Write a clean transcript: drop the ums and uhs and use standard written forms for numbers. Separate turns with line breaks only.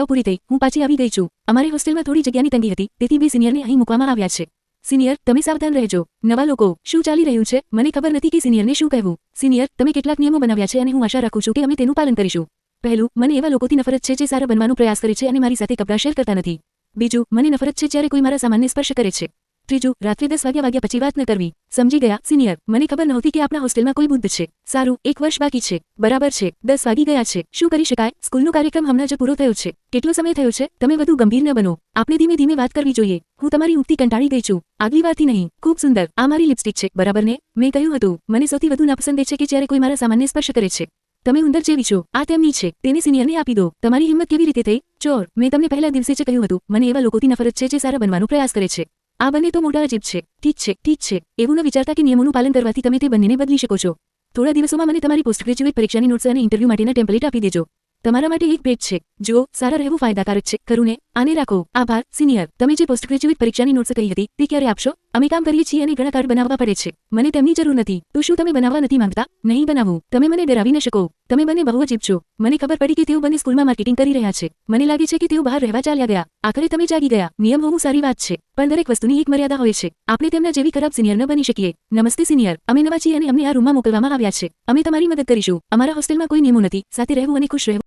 પૂરી થઈ હું પાછી આવી ગઈ છું અમારી હોસ્ટેલમાં થોડી જગ્યાની તંગી હતી તેથી 2 સિનિયરને અહીં મૂકવામાં આવ્યા છે સિનિયર તમે સાવધાન રહેજો નવા લોકો શું ચાલી રહ્યું છે મને ખબર નથી કે સિનિયરને શું કહેવું સિનિયર તમે કેટલાક નિયમો બનાવ્યા છે અને હું આશા રાખું છું કે અમે તેનું પાલન કરીશું પહેલું મને એવા લોકોથી નફરત છે જે સારા બનવાનો પ્રયાસ કરે છે અને મારી સાથે કપડાં શેર કરતા નથી બીજું મને નફરત છે જ્યારે કોઈ મારા સામાનને સ્પર્શ કરે છે ત્રીજું રાત્રે 10 વાગ્યા પછી વાત ન કરવી સમજી ગયા સિનિયર મને ખબર નહોતી કે આપણા હોસ્ટેલમાં કોઈ બુદ્ધ છે સારું 1 વર્ષ બાકી છે બરાબર છે 10 વાગી ગયા છે શું કરી શકાય સ્કૂલનો કાર્યક્રમ હમણાં જ પૂરો થયો છે કેટલો સમય થયો છે તમે વધુ ગંભીર ન બનો આપણે ધીમે ધીમે વાત કરવી જોઈએ હું તમારી ઉક્તિ કંટાળી ગઈ છું આગલી વારથી નહીં ખૂબ સુંદર આ મારી લિપસ્ટિક છે બરાબર ને મેં કહ્યું હતું મને સૌથી વધુ નાપસંદ છે કે જ્યારે કોઈ મારા સામાનને સ્પર્શ કરે છે તમે ઉંદર જેવી છો આ તેમની છે તેને સિનિયરને આપી દો તમારી હિંમત કેવી રીતે થઈ ચોર મેં તમને પહેલા દિવસે જ કહ્યું હતું મને એવા લોકોથી નફરત છે જે સારા બનવાનો પ્રયાસ કરે છે આ બંને તો મોટા અજીબ છે ઠીક છે એવું ન વિચારતા કે નિયમોનું પાલન કરવાથી તમે તે બંનેને બદલી શકો છો થોડા દિવસોમાં મને તમારી પોસ્ટ ગ્રેજ્યુએટ પરીક્ષાની નોટ્સ અને ઇન્ટરવ્યૂ માટેના ટેમ્પલેટ આપી દેજો તમારા માટે એક ભેટ છે જો સારા રહેવું ફાયદાકારક છે ખરું ને આને રાખો આભાર સિનિયર તમે જે પોસ્ટ ગ્રેજ્યુએટ પરીક્ષાની નોટ્સ કહી હતી તે ક્યારે આપશો અમે કામ કરીએ છીએ અને ઘણા કાર્ડ બનાવવા પડે છે મને તેમની જરૂર નથી તો શું તમે બનાવવા નથી માંગતા નહીં બનાવું તમે મને ડરાવી ન શકો તમે બંને બહુ અજીબ છો મને ખબર પડી કે તેઓ બંને સ્કૂલમાં માર્કેટિંગ કરી રહ્યા છે મને લાગે છે કે તેઓ બહાર રહેવા ચાલ્યા ગયા આખરે તમે જાગી ગયા નિયમ હોવું સારી વાત છે પણ દરેક વસ્તુની એક મર્યાદા હોય છે આપણે તેમના જેવી ખરાબ સિનિયર ન બની શકીએ નમસ્તે સિનિયર અમે નવા છીએ અને અમને આ રૂમમાં મોકલવામાં આવ્યા છે અમે તમારી મદદ કરીશું અમારા હોસ્ટેલમાં કોઈ નિયમો નથી સાથે રહેવું અને ખુશ રહેવું